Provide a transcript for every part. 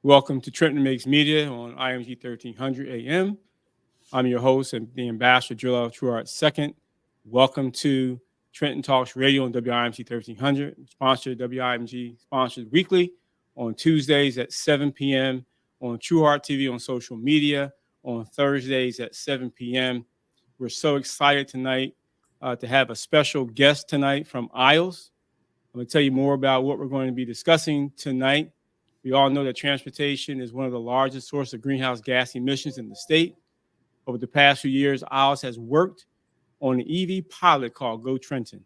Welcome to Trenton Makes Media on IMG 1300 AM. I'm your host and the ambassador, Truehart II. Welcome to Trenton Talks Radio on WIMG 1300, sponsored WIMG, sponsored weekly on Tuesdays at 7 p.m. on Truehart TV on social media, on Thursdays at 7 p.m. We're so excited tonight to have a special guest tonight from Isles. I'm going to tell you more about what we're going to be discussing tonight. We all know that transportation is one of the largest sources of greenhouse gas emissions in the state. Over the past few years, Isles has worked on an EV pilot called Go Trenton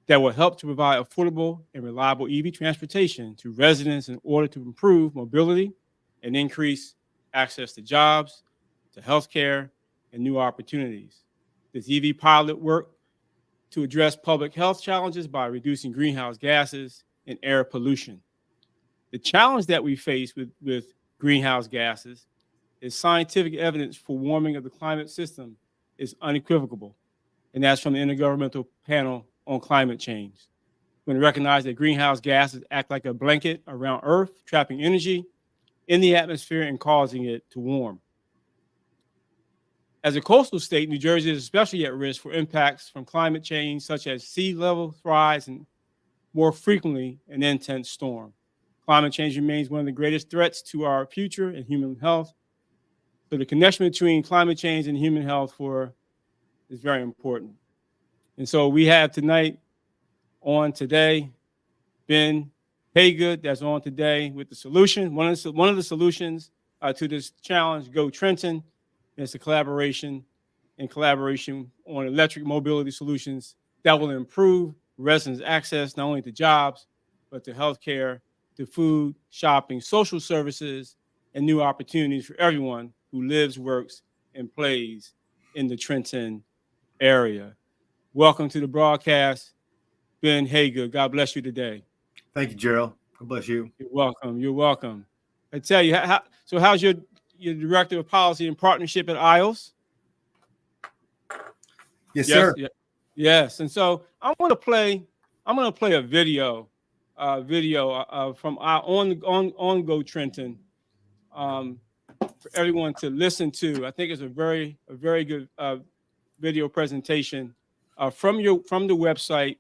that will help to provide affordable and reliable EV transportation to residents in order to improve mobility and increase access to jobs, to healthcare, and new opportunities. This EV pilot worked to address public health challenges by reducing greenhouse gases and air pollution. The challenge that we face with greenhouse gases is scientific evidence for warming of the climate system is unequivocal, and that's from the Intergovernmental Panel on Climate Change. We're going to recognize that greenhouse gases act like a blanket around Earth, trapping energy in the atmosphere and causing it to warm. As a coastal state, New Jersey is especially at risk for impacts from climate change, such as sea level rise and more frequently an intense storm. Climate change remains one of the greatest threats to our future and human health. So the connection between climate change and human health is very important. And so we have tonight on today, Ben Haygood, that's on today with the solution. One of the solutions to this challenge, Go Trenton, is a collaboration on electric mobility solutions that will improve residents' access not only to jobs, but to healthcare, to food, shopping, social services, and new opportunities for everyone who lives, works, and plays in the Trenton area. Welcome to the broadcast, Ben Haygood. God bless you today. Thank you, Gerald. God bless you. You're welcome. You're welcome. I tell you, so how's your director of policy and partnership at Isles? Yes, sir. Yes. And so I'm going to play a video from our on Go Trenton for everyone to listen to. I think it's a very good video presentation from the website,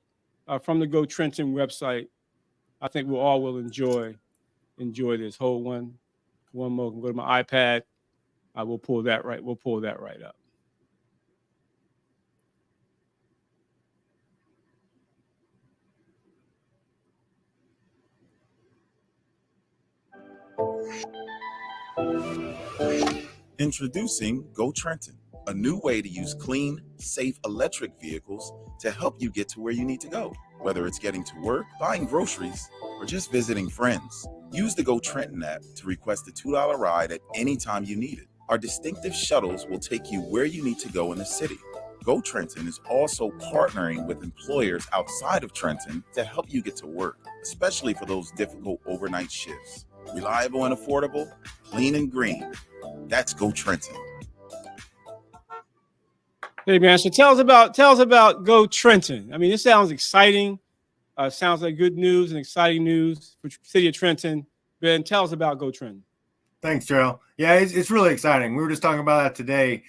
from the Go Trenton website. I think we all will enjoy this. Hold one more. Go to my iPad. We'll pull that right up. Introducing Go Trenton, a new way to use clean, safe electric vehicles to help you get to where you need to go. Whether it's getting to work, buying groceries, or just visiting friends, use the Go Trenton app to request a $2 ride at any time you need it. Our distinctive shuttles will take you where you need to go in the city. Go Trenton is also partnering with employers outside of Trenton to help you get to work, especially for those difficult overnight shifts. Reliable and affordable, clean and green. That's Go Trenton. Hey man, so tell us about Go Trenton. I mean, this sounds exciting. Sounds like good news and exciting news for the city of Trenton. Ben, tell us about Go Trenton. Thanks, Gerald. Yeah, it's really exciting. We were just talking about that today.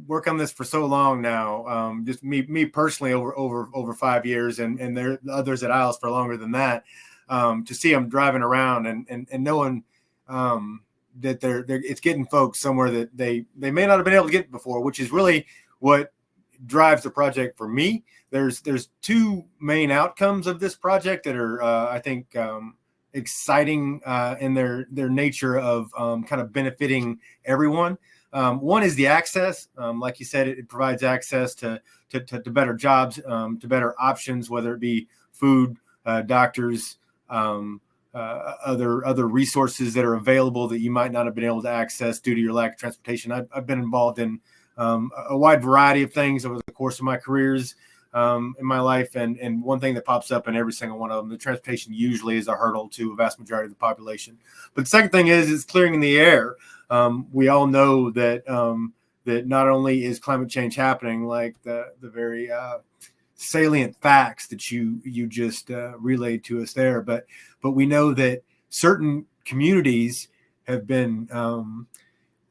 Work on this for so long now. Just me personally over 5 years, and there are others at Isles for longer than that. To see them driving around and knowing that it's getting folks somewhere that they may not have been able to get before, which is really what drives the project for me. There's two main outcomes of this project that are I think exciting in their nature of kind of benefiting everyone. One is the access. Like you said, it provides access to better jobs, to better options, whether it be food, doctors, other resources that are available that you might not have been able to access due to your lack of transportation. I've been involved in a wide variety of things over the course of my careers in my life, and one thing that pops up in every single one of them, the transportation usually is a hurdle to a vast majority of the population. But the second thing is clearing in the air. We all know that that not only is climate change happening, like the very salient facts that you just relayed to us there, but we know that certain communities have been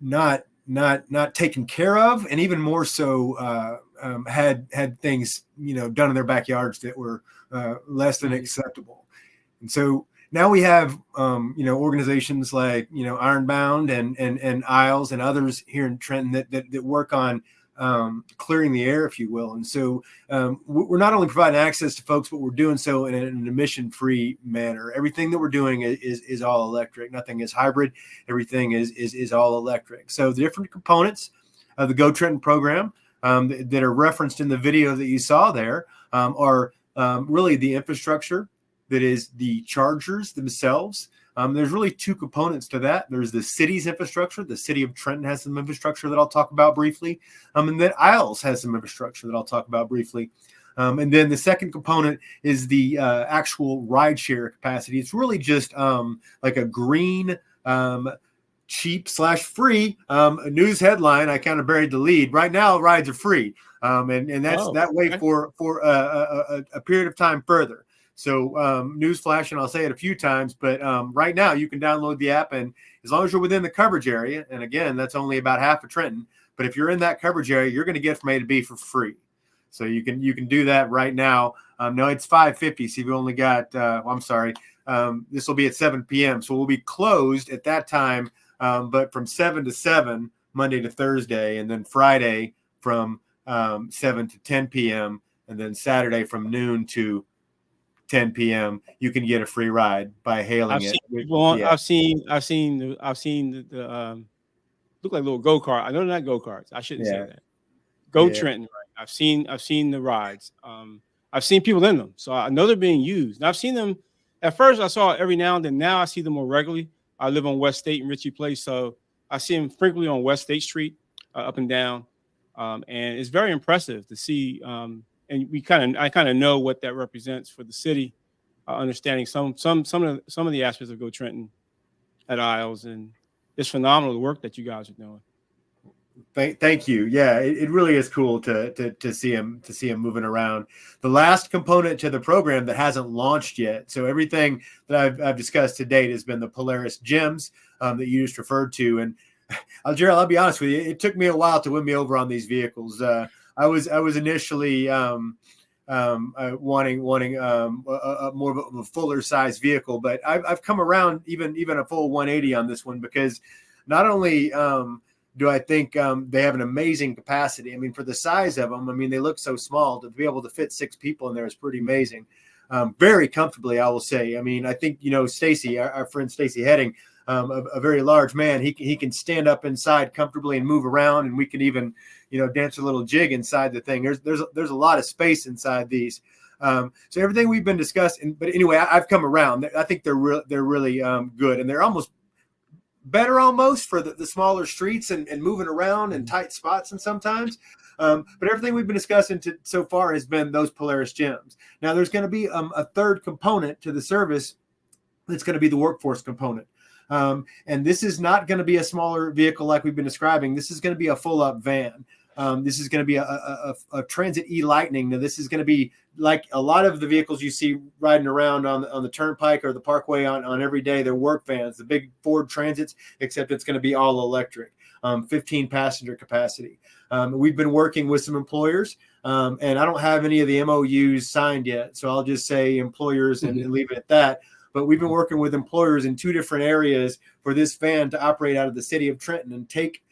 not taken care of, and even more so had things done in their backyards that were less than acceptable. And so now we have organizations like Ironbound and Isles and others here in Trenton that work on clearing the air, if you will. And so we're not only providing access to folks, but we're doing so in an emission-free manner. Everything that we're doing is all electric. Nothing is hybrid. Everything is all electric. So the different components of the Go Trenton program that are referenced in the video that you saw there are really the infrastructure that is the chargers themselves. There's really two components to that. There's the city's infrastructure. The city of Trenton has some infrastructure that I'll talk about briefly. And then Isles has some infrastructure that I'll talk about briefly. And then the second component is the actual rideshare capacity. It's really just like a green, cheap/free news headline. I kind of buried the lead. Right now, rides are free. And that's that way for a period of time further. So news flash, and I'll say it a few times, but right now you can download the app, and as long as you're within the coverage area, and again, that's only about half of Trenton, but if you're in that coverage area, you're going to get from A to B for free. So you can do that right now. No, it's 5:50, so you've only got, this will be at 7 p.m. So we'll be closed at that time, but from 7 to 7, Monday to Thursday, and then Friday from 7 to 10 p.m., and then Saturday from noon to 10 p.m. you can get a free ride by hailing it. I've seen the look like little go-kart. I know they're not go-karts. I shouldn't say that. Trenton, right? I've seen the rides. I've seen people in them, so I know they're being used. And I've seen them. At first, I saw it every now and then. Now I see them more regularly. I live on West State and Ritchie Place, so I see them frequently on West State Street, up and down, and it's very impressive to see. And I kind of know what that represents for the city, understanding some of the aspects of Go Trenton at Isles, and it's phenomenal the work that you guys are doing. Thank you. Yeah, it really is cool to see him moving around. The last component to the program that hasn't launched yet. So everything that I've discussed to date has been the Polaris gyms that you just referred to. And Gerald, I'll be honest with you, it took me a while to win me over on these vehicles. I was initially wanting a more of a fuller size vehicle, but I've come around even a full 180 on this one, because not only do I think they have an amazing capacity. I mean, for the size of them, I mean, they look so small. To be able to fit 6 people in there is pretty amazing. Very comfortably, I will say. I mean, I think, Stacy, our friend Stacy Heading, a very large man, he can stand up inside comfortably and move around, and we can even dance a little jig inside the thing. There's a lot of space inside these. So everything we've been discussing, but anyway, I've come around. I think they're really good, and they're almost better for the smaller streets and moving around in tight spots and sometimes. But everything we've been discussing so far has been those Polaris gyms. Now there's going to be a third component to the service. That's going to be the workforce component. And this is not going to be a smaller vehicle like we've been describing. This is going to be a full-up van. This is going to be a Transit E-Lightning. Now, this is going to be like a lot of the vehicles you see riding around on the Turnpike or the Parkway on every day. They're work vans, the big Ford Transits, except it's going to be all electric, 15 passenger capacity. We've been working with some employers, and I don't have any of the MOUs signed yet, so I'll just say employers and leave it at that. But we've been working with employers in 2 different areas for this van to operate out of the city of Trenton and take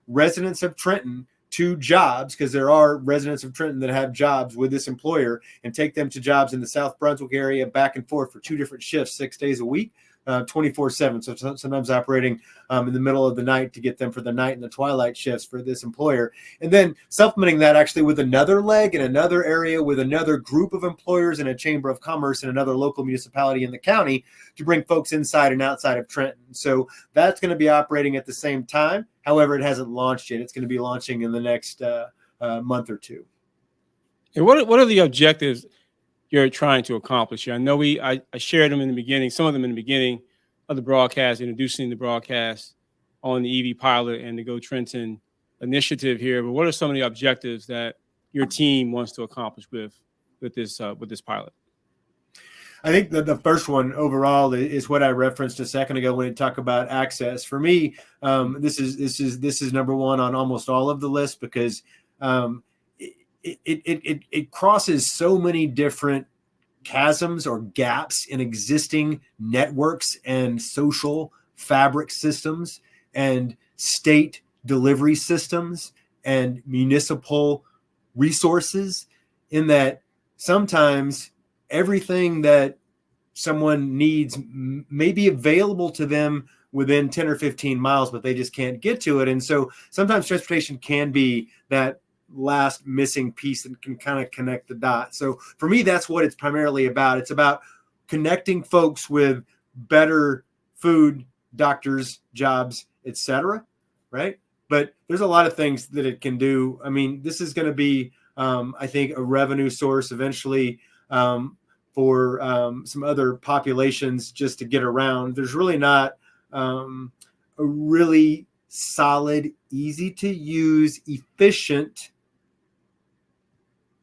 residents of Trenton to jobs, because there are residents of Trenton that have jobs with this employer, and take them to jobs in the South Brunswick area back and forth for 2 different shifts, 6 days a week, 24/7. So sometimes operating in the middle of the night to get them for the night and the twilight shifts for this employer. And then supplementing that actually with another leg in another area with another group of employers and a chamber of commerce and another local municipality in the county to bring folks inside and outside of Trenton. So that's going to be operating at the same time. However, it hasn't launched yet. It's going to be launching in the next month or 2. And what are the objectives you're trying to accomplish here? I know I shared them in the beginning, some of them in the beginning of the broadcast, introducing the broadcast on the EV pilot and the Go Trenton initiative here. But what are some of the objectives that your team wants to accomplish with this pilot? I think that the first one overall is what I referenced a second ago when we talk about access. For me, this is number one on almost all of the lists because it crosses so many different chasms or gaps in existing networks and social fabric systems and state delivery systems and municipal resources, in that sometimes everything that someone needs may be available to them within 10 or 15 miles, but they just can't get to it. And so sometimes transportation can be that last missing piece that can kind of connect the dots. So for me, that's what it's primarily about. It's about connecting folks with better food, doctors, jobs, etc. Right? But there's a lot of things that it can do. I mean, this is going to be, I think, a revenue source eventually for some other populations just to get around. There's really not a really solid, easy to use, efficient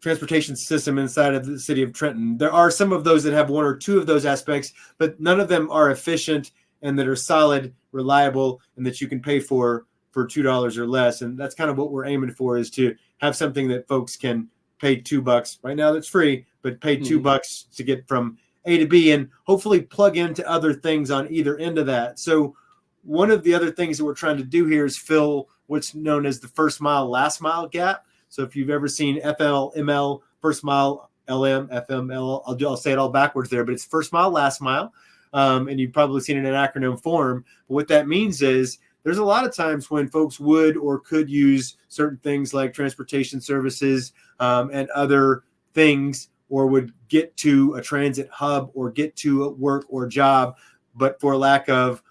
transportation system inside of the city of Trenton. There are some of those that have one or two of those aspects, but none of them are efficient and that are solid, reliable, and that you can pay for $2 or less. And that's kind of what we're aiming for, is to have something that folks can pay $2. Right now that's free, but pay $2 to get from A to B and hopefully plug into other things on either end of that. So one of the other things that we're trying to do here is fill what's known as the first mile, last mile gap. So if you've ever seen FLML, first mile, LM, FML, I'll say it all backwards there, but it's first mile, last mile. And you've probably seen it in acronym form. But what that means is there's a lot of times when folks would or could use certain things like transportation services and other things, or would get to a transit hub or get to a work or job, but for lack of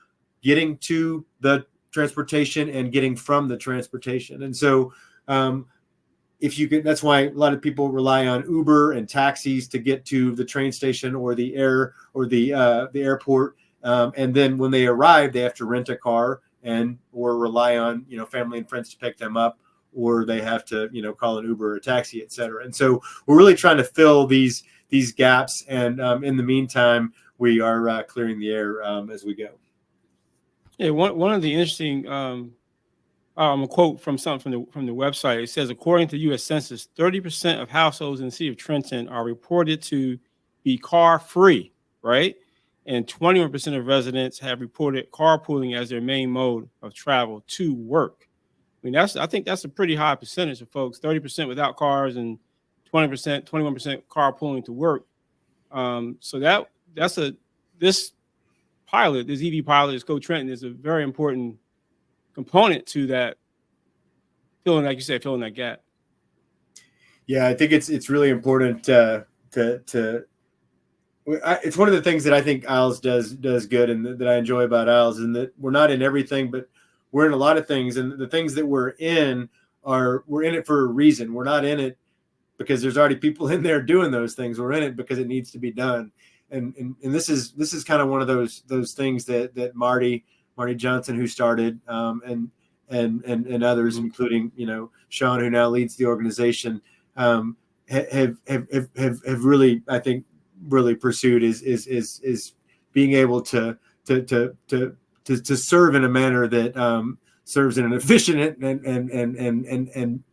getting to the transportation and getting from the transportation. And so if you can, that's why a lot of people rely on Uber and taxis to get to the train station or the airport. And then when they arrive, they have to rent a car or rely on, family and friends to pick them up, or they have to, call an Uber or a taxi, et cetera. And so we're really trying to fill these gaps. And in the meantime, we are clearing the air as we go. Yeah, one of the interesting, a quote from something from the website. It says, according to U.S. Census, 30% of households in the city of Trenton are reported to be car free, right? And 21% of residents have reported carpooling as their main mode of travel to work. I mean, I think that's a pretty high percentage of folks, 30% without cars and 21% carpooling to work. So this EV pilot, this Go Trenton, is a very important component to that, filling that gap. Yeah, I think it's really important it's one of the things that I think Isles does good, and that I enjoy about Isles, and that we're not in everything, but we're in a lot of things, and the things that we're in it for a reason. We're not in it because there's already people in there doing those things. We're in it because it needs to be done. And this is kind of one of those things that Marty Johnson, who started, and others, including Sean, who now leads the organization, have really, I think, really pursued is being able to serve in a manner that serves in an efficient and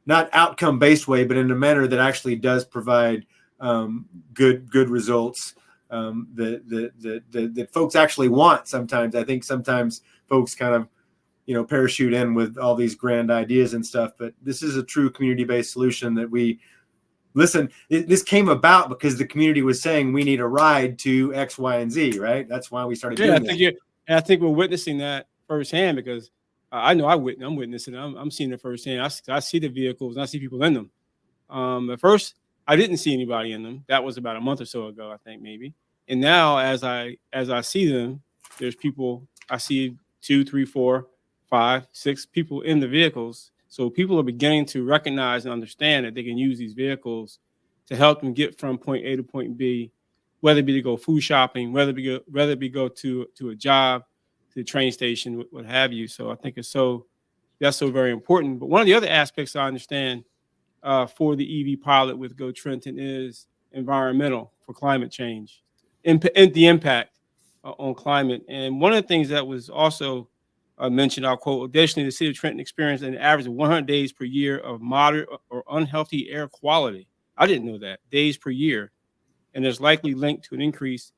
not outcome based way, but in a manner that actually does provide good results that folks actually want. Sometimes I think folks kind of parachute in with all these grand ideas and stuff, but this is a true community-based solution that this came about because the community was saying we need a ride to X, Y, and Z, right? That's why we started doing that. I think we're witnessing that firsthand, because I know I'm witnessing it. I'm seeing it firsthand. I see the vehicles and I see people in them. At first, I didn't see anybody in them. That was about a month or so ago, I think, maybe. And now as I see them, there's people. I see 2, 3, 4, 5, 6 people in the vehicles. So people are beginning to recognize and understand that they can use these vehicles to help them get from point A to point B, whether it be to go food shopping, whether it be go to a job, to the train station, what have you. So I think that's so very important. But one of the other aspects I understand for the EV pilot with Go Trenton is environmental, for climate change. the impact on climate. And one of the things that was also mentioned, I'll quote, additionally, the city of Trenton experienced an average of 100 days per year of moderate or unhealthy air quality. I didn't know that, days per year. And there's likely linked to an increased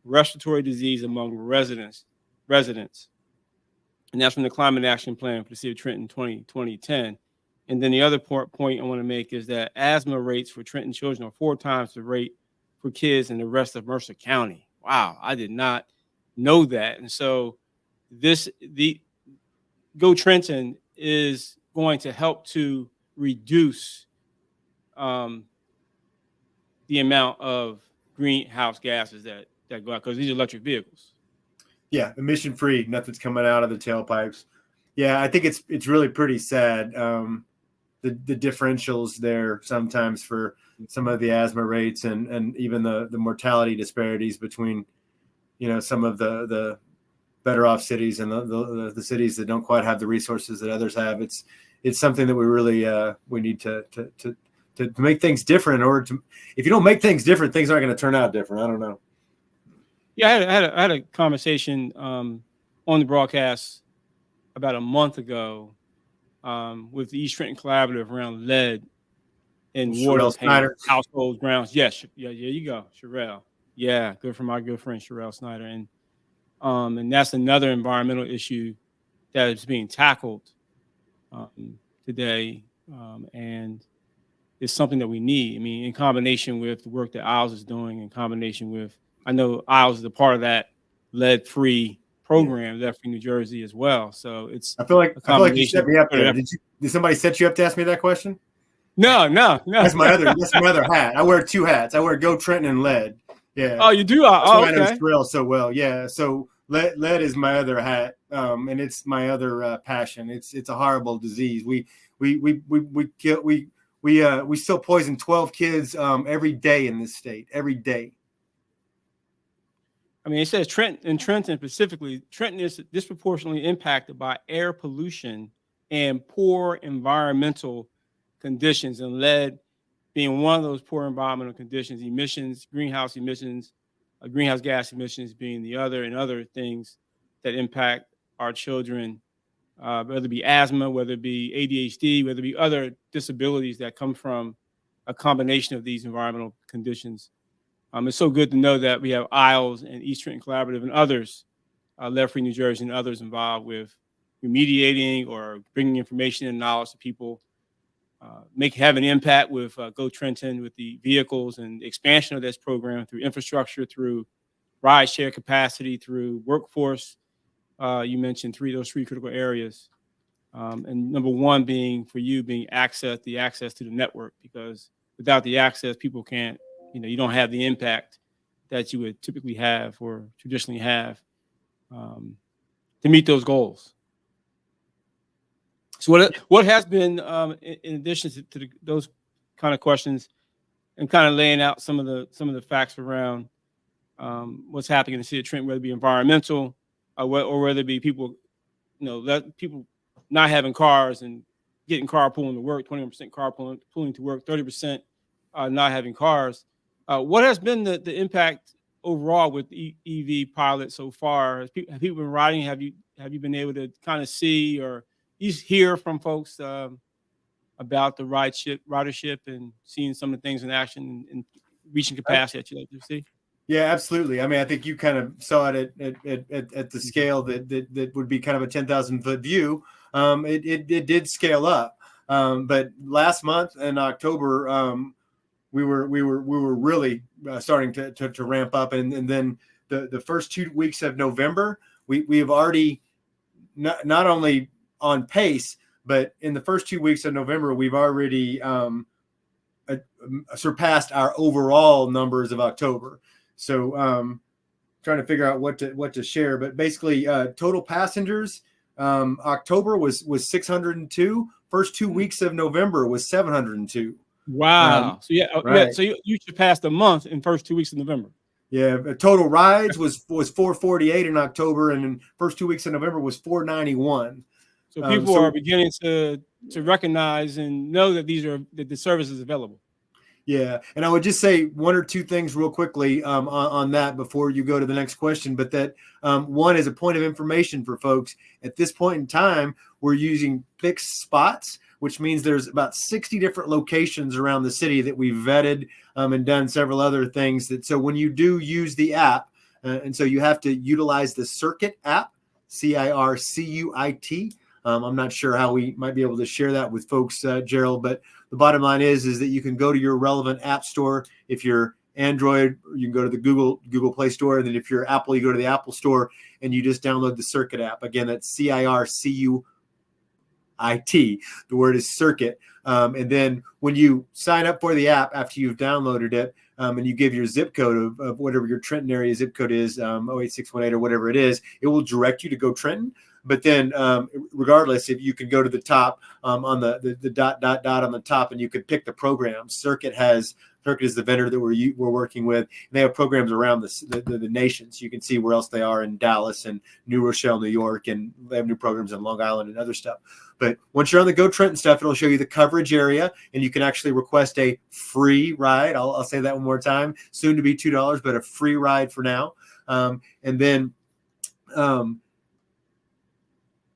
respiratory disease among residents. And that's from the Climate Action Plan for the city of Trenton 2010. And then the other point I want to make is that asthma rates for Trenton children are 4 times the rate for kids in the rest of Mercer County. Wow, I did not know that. And so the Go Trenton is going to help to reduce the amount of greenhouse gases that go out, because these are electric vehicles. Yeah, emission free, nothing's coming out of the tailpipes. Yeah, I think it's really pretty sad. The differentials there sometimes for some of the asthma rates and even the mortality disparities between, some of the better off cities and the cities that don't quite have the resources that others have. It's something that we really we need to make things different. In order to, if you don't make things different, things aren't going to turn out different. I don't know. Yeah, I had a conversation on the broadcast about a month ago with the East Trenton Collaborative around lead in water tank household grounds. Yes, yeah, you go, Sherelle. Yeah, good for my good friend Sherelle Snyder, and that's another environmental issue that is being tackled today, and it's something that we need. I mean, in combination with the work that ILS is doing, in combination with, I know ILS is a part of that lead-free program, lead-free New Jersey as well. So it's I feel like you set me up there. Did somebody set you up to ask me that question? No. That's my other hat. I wear 2 hats. I wear Go Trenton and lead. Yeah. Oh, you do? That's why I know Sherelle so well. Yeah. So lead is my other hat, and it's my other passion. It's a horrible disease. We still poison 12 kids every day in this state. Every day. I mean, it says Trenton specifically, Trenton is disproportionately impacted by air pollution and poor environmental conditions, and lead being one of those poor environmental conditions. Emissions, greenhouse gas emissions being the other, and other things that impact our children, whether it be asthma, whether it be ADHD, whether it be other disabilities that come from a combination of these environmental conditions. It's so good to know that we have ILS and East Trenton Collaborative and others, Lead Free New Jersey and others involved with remediating or bringing information and knowledge to people, have an impact with Go Trenton, with the vehicles and the expansion of this program through infrastructure, through ride share capacity, through workforce. You mentioned those three critical areas. And number one being access to the network, because without the access, people can't, you don't have the impact that you would typically have or traditionally have to meet those goals. So what has been, in addition to those kind of questions, and kind of laying out some of the facts around what's happening in the city of Trenton, whether it be environmental or whether it be people, people not having cars and getting carpooling to work, 21% carpooling to work, 30% not having cars. What has been the impact overall with EV pilots so far? Have people been riding? Have you been able to kind of see or you hear from folks about the ridership and seeing some of the things in action and reaching capacity that you like to see? Yeah, absolutely. I mean, I think you kind of saw it at the scale that would be kind of a 10,000-foot view. It did scale up, but last month in October, we were really starting to ramp up, and then the first 2 weeks of November, we have already not only on pace, but in the first 2 weeks of November, we've already surpassed our overall numbers of October. So trying to figure out what to share, but basically total passengers, October was 602. First 2 weeks of November was 702. Wow. So you surpassed a month in first 2 weeks of November. Yeah. Total rides was 448 in October, and in first 2 weeks of November was 491. So people are beginning to recognize and know that the service is available. Yeah, and I would just say one or two things real quickly on that before you go to the next question. But that one is a point of information for folks. At this point in time, we're using fixed spots, which means there's about 60 different locations around the city that we've vetted and done several other things. That so when you do use the app, and so you have to utilize the Circuit app, CIRCUIT. I'm not sure how we might be able to share that with folks, Gerald, but the bottom line is that you can go to your relevant app store. If you're Android, you can go to the Google Play Store. And then if you're Apple, you go to the Apple Store and you just download the Circuit app. Again, that's CIRCUIT. The word is Circuit. And then when you sign up for the app after you've downloaded it, and you give your zip code of whatever your Trenton area zip code is, 08618 or whatever it is, it will direct you to Go Trenton. But then regardless, if you can go to the top on the dot on the top, and you could pick the program. Circuit is the vendor that we're working with. And they have programs around the nation. So you can see where else they are in Dallas and New Rochelle, New York, and they have new programs in Long Island and other stuff. But once you're on the Go Trenton stuff, it'll show you the coverage area, and you can actually request a free ride. I'll say that one more time. Soon to be $2, but a free ride for now. And then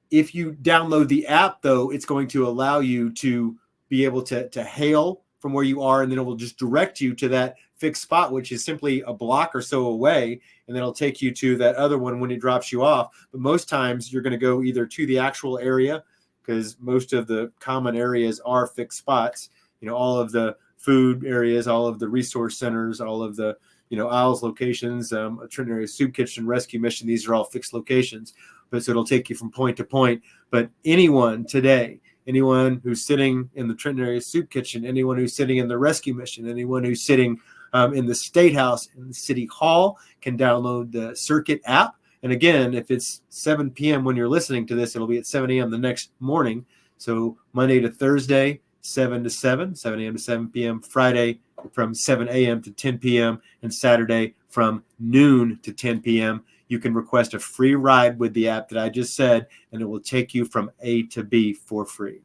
if you download the app, though, it's going to allow you to be able to hail from where you are, and then it will just direct you to that fixed spot, which is simply a block or so away, and then it'll take you to that other one when it drops you off. But most times you're going to go either to the actual area, because most of the common areas are fixed spots. All of the food areas, all of the resource centers, all of the aisles locations, a Trenton area soup kitchen, rescue mission, these are all fixed locations. But so it'll take you from point to point. But anyone who's sitting in the Trenton area soup kitchen, anyone who's sitting in the rescue mission, anyone who's sitting in the State House, in the City Hall, can download the Circuit app. And again, if it's 7 p.m. when you're listening to this, it'll be at 7 a.m. the next morning. So Monday to Thursday, 7 to 7, 7 a.m. to 7 p.m. Friday from 7 a.m. to 10 p.m. and Saturday from noon to 10 p.m. You can request a free ride with the app that I just said, and it will take you from A to B for free.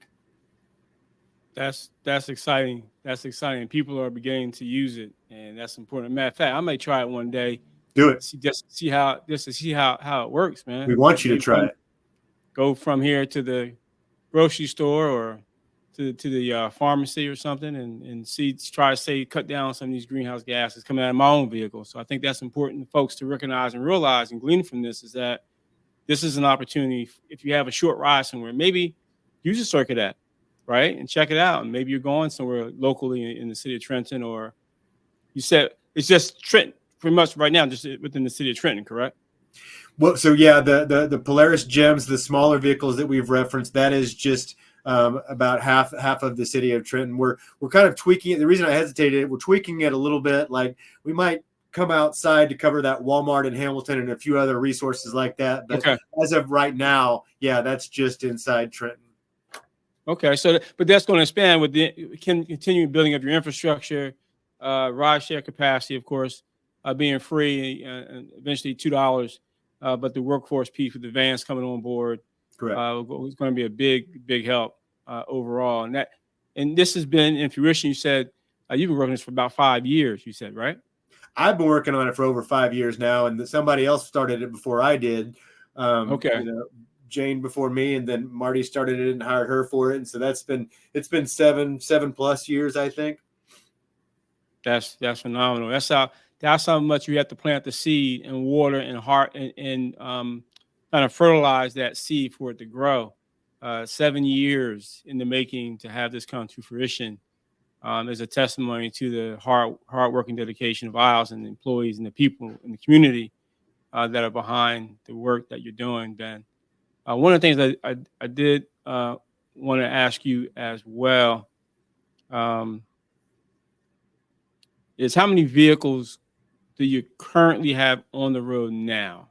That's exciting. That's exciting. People are beginning to use it, and that's important. Matter of fact, I may try it one day. Do it. Just to see how it works, man. We want you to try it. Go from here to the grocery store or to the pharmacy or something, and cut down some of these greenhouse gases coming out of my own vehicle. So I think that's important, folks, to recognize and realize and glean from this, is that this is an opportunity. If you have a short ride somewhere, maybe use a Circuit app, right, and check it out. And maybe you're going somewhere locally in the city of Trenton, or you said it's just Trenton, pretty much right now, just within the city of Trenton, correct? Well, so yeah, the Polaris Gems, the smaller vehicles that we've referenced, that is just about half of the city of Trenton. We're kind of tweaking it. The reason I hesitated, we're tweaking it a little bit. Like, we might come outside to cover that Walmart in Hamilton and a few other resources like that. But As of right now, yeah, that's just inside Trenton. Okay, so but that's going to expand with the continuing building of your infrastructure, ride share capacity, of course, being free, and eventually $2. But the workforce piece with the vans coming on board, correct, it's going to be a big help overall. And this has been in fruition. You said you've been working this for about 5 years. You said, right? I've been working on it for over 5 years now, and somebody else started it before I did. Jane before me, and then Marty started it and hired her for it. And so it's been 7+ years, I think. That's phenomenal. That's how much you have to plant the seed and water and and kind of fertilize that seed for it to grow. 7 years in the making to have this come to fruition is a testimony to the hard working dedication of ILES and the employees and the people in the community that are behind the work that you're doing, Ben. One of the things that I did want to ask you as well is how many vehicles do you currently have on the road now?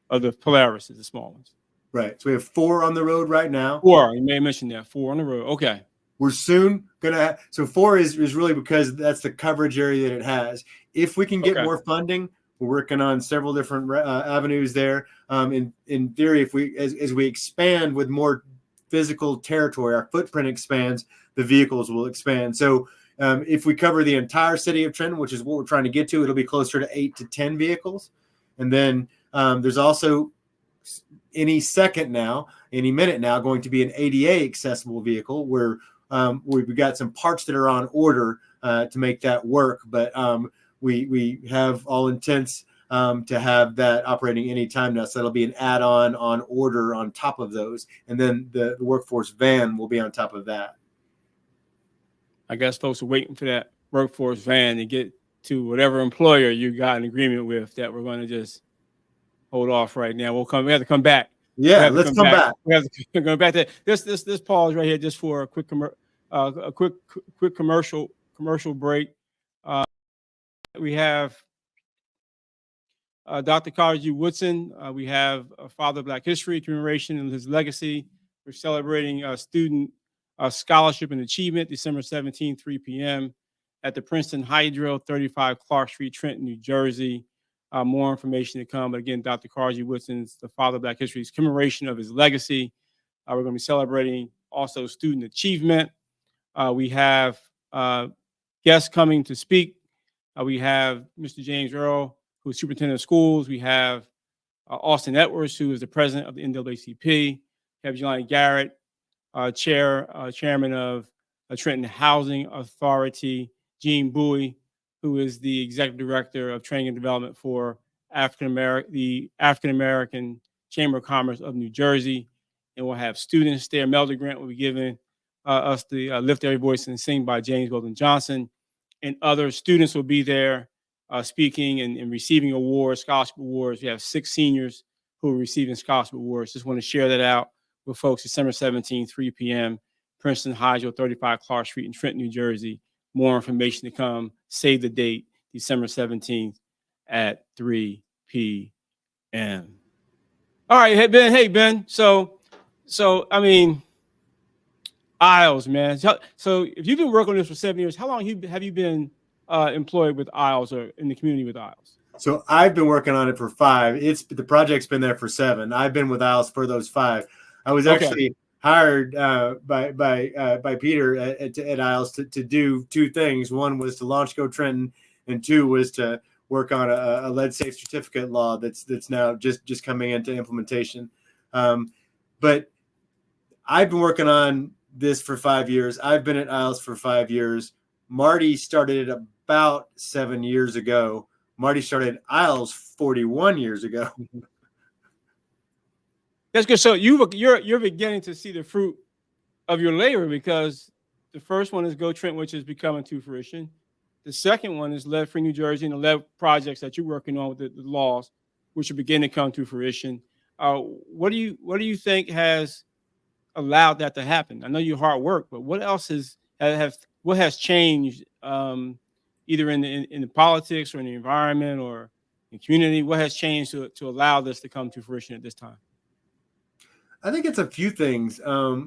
Of the Polaris, the small ones. Right. So we have 4 on the road right now. 4. You may have mentioned that. 4 on the road. Okay. We're soon going to have. So 4 is really because that's the coverage area that it has. If we can get more funding, we're working on several different avenues there. In theory, if as we expand with more physical territory, our footprint expands, the vehicles will expand. So If we cover the entire city of Trenton, which is what we're trying to get to, it'll be closer to 8 to 10 vehicles. And then there's also any minute now going to be an ADA accessible vehicle where we've got some parts that are on order to make that work. But we have all intents to have that operating anytime now. So that'll be an add-on on order on top of those. And then the workforce van will be on top of that. I guess folks are waiting for that workforce van to get to whatever employer you got an agreement with that we're going to just hold off right now. We have to come back. Yeah, let's come back. We have to go back to this pause right here just for a quick commercial break. We have Dr. Carter G. Woodson. We have Father of Black History, commemoration and his legacy. We're celebrating student scholarship and achievement, December 17, 3 p.m. at the Princeton Hydro, 35 Clark Street, Trenton, New Jersey. More information to come. But again, Dr. Carter G. Woodson, the Father of Black History's commemoration of his legacy. We're going to be celebrating also student achievement. We have guests coming to speak. We have Mr. James Earl, who is superintendent of schools. We have Austin Edwards, who is the president of the NAACP. We have Jelani Garrett, chairman of Trenton Housing Authority. Gene Bowie, who is the executive director of training and development for the African American Chamber of Commerce of New Jersey. And we'll have students there. Melda Grant will be giving us the Lift Every Voice and Sing by James Weldon Johnson. And other students will be there speaking and receiving awards, scholarship awards. We have 6 seniors who are receiving scholarship awards. Just want to share that out with folks. December 17, 3 p.m., Princeton Hydro, 35 Clark Street in Trenton, New Jersey. More information to come. Save the date, December 17th at 3 p.m. All right, hey, Ben. So I mean, Isles, man. So if you've been working on this for 7 years, how long have you been employed with Isles or in the community with Isles? So I've been working on it for 5. The project's been there for 7. I've been with Isles for those 5. I was actually hired by Peter at Isles to do 2 things. One was to launch Go Trenton, and 2 was to work on a lead safe certificate law that's now just coming into implementation. But I've been working on this for 5 years. I've been at Isles for 5 years. Marty started it about 7 years ago. Marty started Isles 41 years ago. That's good. So you're beginning to see the fruit of your labor, because the first one is Go Trenton, which is becoming to fruition. The second one is Lead Free New Jersey and the lead projects that you're working on with the laws, which are beginning to come to fruition. What do you think has allowed that to happen? I know you hard work, but what else what has changed, either in the politics or in the environment or in community? What has changed to allow this to come to fruition at this time? I think it's a few things. I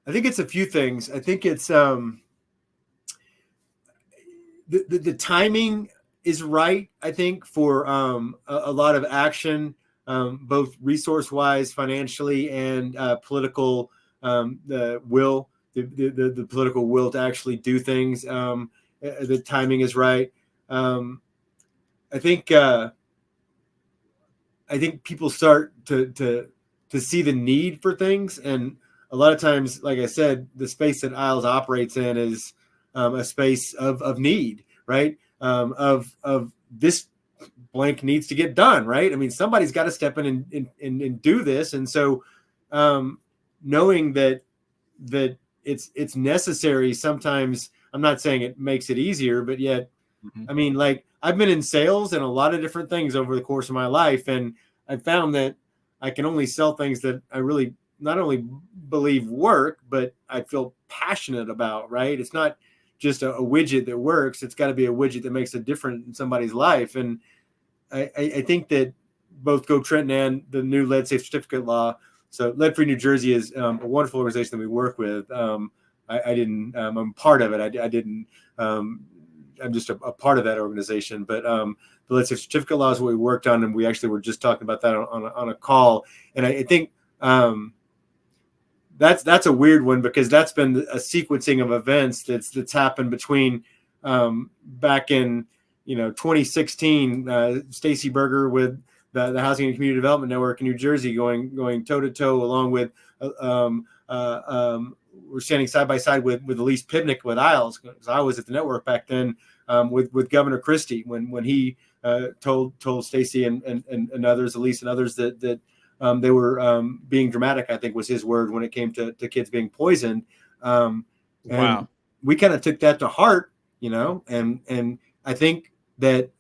think it's the timing is right, I think, for a lot of action, both resource-wise, financially, and political, the political will to actually do things. The timing is right. I think people start to see the need for things, and a lot of times, like I said, the space that Isles operates in is a space of need, right? Of this blank needs to get done, right? I mean, somebody's got to step in and do this, and so knowing that it's necessary sometimes. I'm not saying it makes it easier, but yet, I mean, like, I've been in sales and a lot of different things over the course of my life, and I found that I can only sell things that I really not only believe work, but I feel passionate about, right? It's not just a widget that works. It's got to be a widget that makes a difference in somebody's life. And I think that both Go Trenton and the new lead safe certificate law. So Lead Free New Jersey is a wonderful organization that we work with. I'm part of it. I'm just a part of that organization, but the lead safe certificate law is what we worked on, and we actually were just talking about that on a call. And I think that's a weird one, because that's been a sequencing of events that's happened between back in 2016, Stacey Berger with the Housing and Community Development Network in New Jersey going toe to toe, along with we're standing side by side with Elise Pivnik with Isles, because I was at the network back then, with Governor Christie when he told Stacey and others, Elise and others, that they were being dramatic, I think was his word, when it came to kids being poisoned. And Wow. we kind of took that to heart, and I think that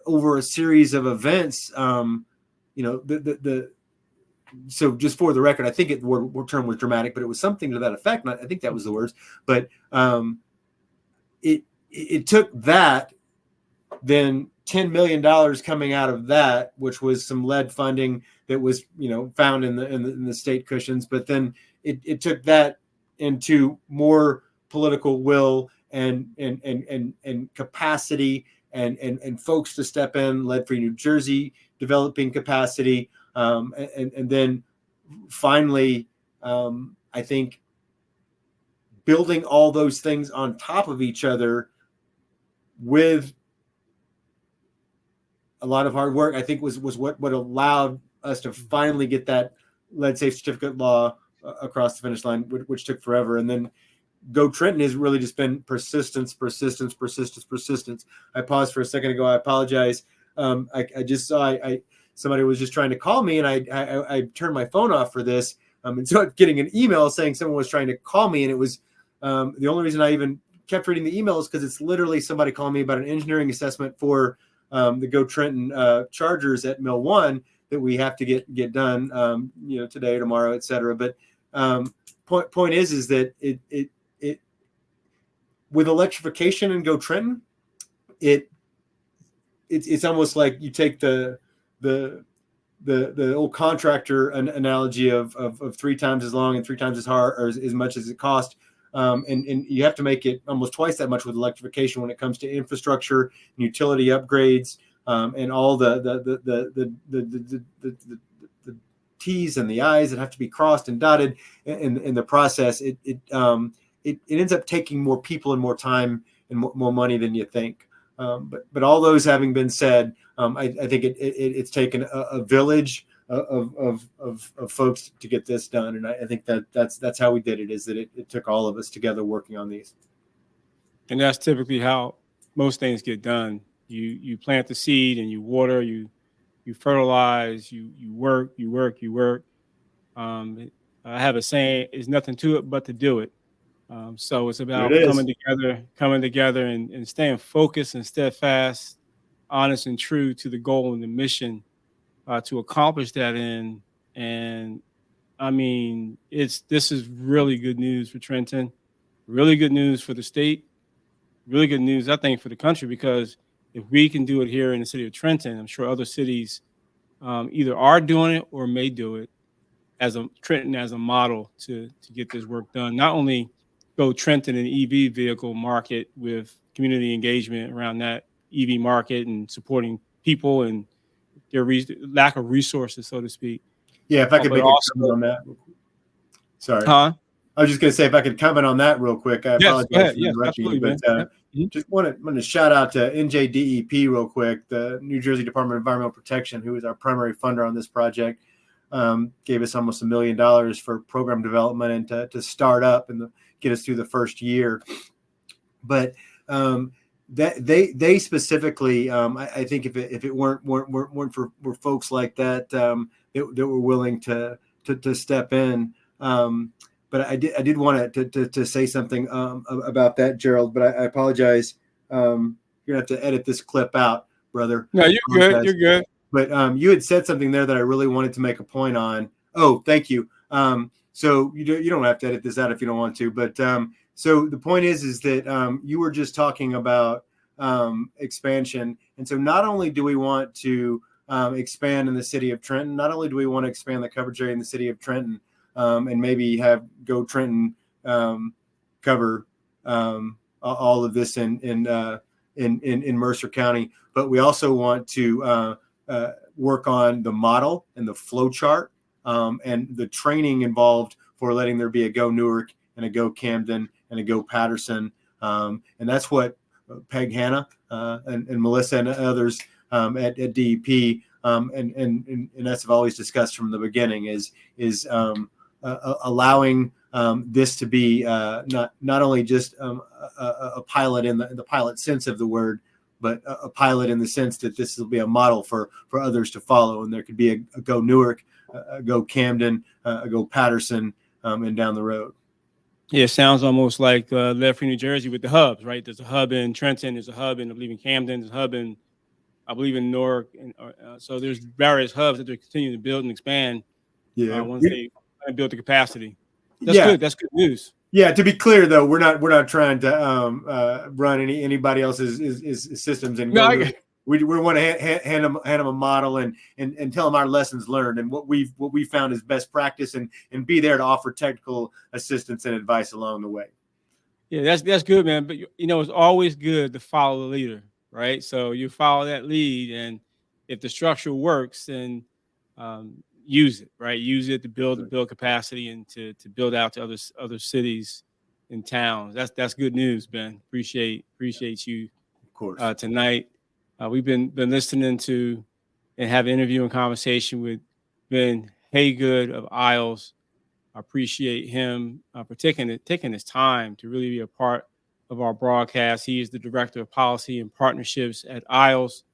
over a series of events, so just for the record, I think the word term was dramatic, but it was something to that effect. And I think that was the words. But it took that, then $10 million coming out of that, which was some lead funding that was found in the state cushions. But then it took that into more political will and capacity and folks to step in, Lead Free New Jersey developing capacity. And then finally, I think building all those things on top of each other with a lot of hard work, I think was what allowed us to finally get that lead safe certificate law across the finish line, which took forever. And then Go Trenton has really just been persistence. I paused for a second ago. I apologize. I just saw somebody was just trying to call me, and I turned my phone off for this. And so I'm getting an email saying someone was trying to call me, and it was the only reason I even kept reading the email is because it's literally somebody calling me about an engineering assessment for the Go Trenton chargers at Mill 1 that we have to get done, today, tomorrow, et cetera. But point is that it with electrification and Go Trenton, it's almost like you take the old contractor analogy of 3 times as long and 3 times as hard, or as much as it cost. And you have to make it almost twice that much with electrification when it comes to infrastructure and utility upgrades, and all the T's and the I's that have to be crossed and dotted in the process. It ends up taking more people and more time and more money than you think. But all those having been said, I think it's taken a village of folks to get this done, and I think that's how we did it. Is that it took all of us together working on these. And that's typically how most things get done. You plant the seed and you water, you fertilize, you work. I have a saying: "There's nothing to it but to do it." So it's about coming together and staying focused and steadfast, honest and true to the goal and the mission to accomplish that end. And I mean, this is really good news for Trenton, really good news for the state, really good news, I think, for the country, because if we can do it here in the city of Trenton, I'm sure other cities either are doing it or may do it Trenton as a model to get this work done. Not only Go Trenton an EV vehicle market with community engagement around that EV market and supporting people and their lack of resources, so to speak. Yeah, if I could make a comment on that. Sorry. Huh? I was just going to say, if I could comment on that real quick. I apologize for interrupting you, but just wanted to shout out to NJDEP real quick, the New Jersey Department of Environmental Protection, who is our primary funder on this project. Gave us almost $1 million for program development and to start up and get us through the first year. But that they specifically, I think if it weren't for folks like that that were willing to step in. But I did want to say something about that, Gerald. But I apologize. You're gonna have to edit this clip out, brother. No, you're good. You're good. But you had said something there that I really wanted to make a point on. Oh, thank you. So you don't have to edit this out if you don't want to. But so the point is that you were just talking about expansion, and so not only do we want to expand in the city of Trenton, not only do we want to expand the coverage area in the city of Trenton, and maybe have Go Trenton cover all of this in Mercer County, but we also want to work on the model and the flow chart and the training involved for letting there be a Go Newark and a Go Camden and a Go Patterson. And that's what Peg Hannah and Melissa and others at DEP and us have always discussed from the beginning is allowing this to be not only just a pilot in the pilot sense of the word, but a pilot in the sense that this will be a model for others to follow. And there could be a Go Newark, a Go Camden, a Go Patterson, and down the road. Yeah, it sounds almost like Left Free New Jersey with the hubs, right? There's a hub in Trenton, there's a hub in, I believe, in Camden, there's a hub in, I believe, in Newark. And so there's various hubs that they're continuing to build and expand once they build the capacity. That's good. That's good news. Yeah, to be clear though, we're not trying to run anybody else's systems and we want to hand them a model and tell them our lessons learned and what we found is best practice and be there to offer technical assistance and advice along the way. Yeah, that's good, man. But it's always good to follow the leader, right? So you follow that lead, and if the structure works, then use it, right? Use it to build capacity and to build out to other cities and towns. That's good news, Ben. Appreciate you, of course, tonight. We've been listening to and have an interview and conversation with Ben Haygood of Isles. I appreciate him for taking his time to really be a part of our broadcast. He is the Director of Policy and Partnerships at Isles,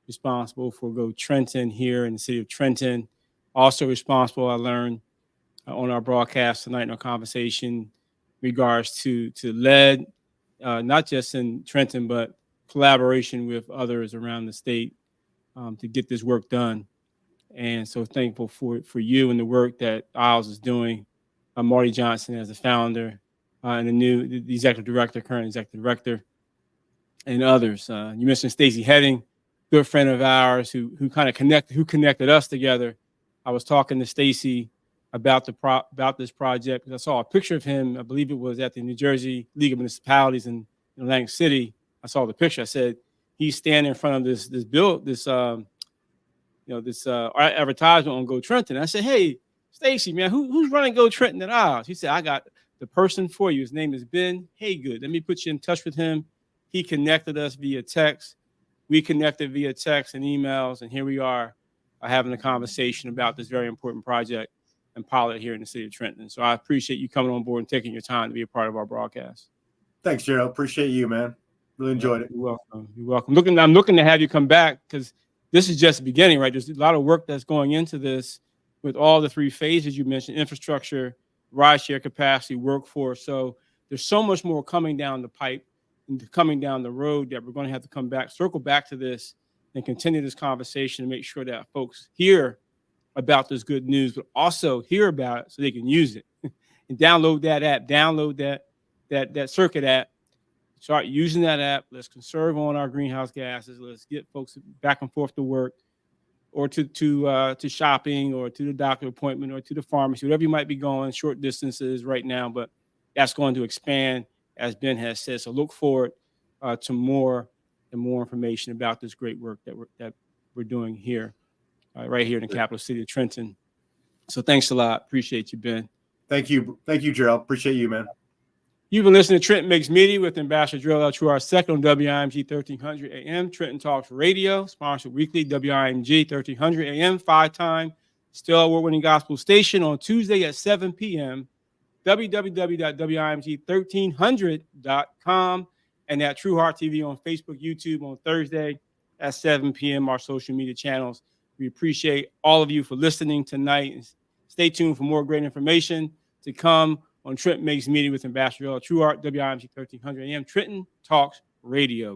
responsible for Go Trenton here in the city of Trenton. Also responsible, I learned on our broadcast tonight in our conversation, regards to lead, not just in Trenton, but collaboration with others around the state to get this work done. And so thankful for you and the work that Isles is doing. Marty Johnson as the founder and the executive director, current executive director, and others. You mentioned Stacey Heading, good friend of ours who connected us together. I was talking to Stacey about this project because I saw a picture of him. I believe it was at the New Jersey League of Municipalities in Atlantic City. I saw the picture. I said, he's standing in front of this advertisement on Go Trenton. I said, hey, Stacey, man, who's running Go Trenton at Isles? He said, I got the person for you. His name is Ben Haygood. Let me put you in touch with him. He connected us via text. We connected via text and emails, and here we are having a conversation about this very important project and pilot here in the city of Trenton. So I appreciate you coming on board and taking your time to be a part of our broadcast. Thanks, Gerald. Appreciate you, man. Really enjoyed it. You're welcome. You're welcome. I'm looking to have you come back because this is just the beginning, right? There's a lot of work that's going into this with all the three phases you mentioned: infrastructure, rideshare capacity, workforce. So there's so much more coming down the pipe and coming down the road that we're going to have to come back, circle back to this and continue this conversation to make sure that folks hear about this good news, but also hear about it so they can use it and download that app, download that circuit app. Start using that app. Let's conserve on our greenhouse gases. Let's get folks back and forth to work or to shopping or to the doctor appointment or to the pharmacy, whatever you might be going, short distances right now. But that's going to expand, as Ben has said. So look forward to more and more information about this great work that we're doing here, right here in the capital city of Trenton. So thanks a lot. Appreciate you, Ben. Thank you, Gerald. Appreciate you, man. You've been listening to Trenton Makes Media with Ambassador Gerald Truehart II on WIMG 1300 AM, Trenton Talks Radio, sponsored weekly, WIMG 1300 AM, 5-time still award-winning gospel station on Tuesday at 7 p.m., www.wimg1300.com, and at Truehart TV on Facebook, YouTube on Thursday at 7 p.m., our social media channels. We appreciate all of you for listening tonight. Stay tuned for more great information to come on Trenton Makes Media with Ambassador Truehart, WIMG 1300 AM, Trenton Talks Radio.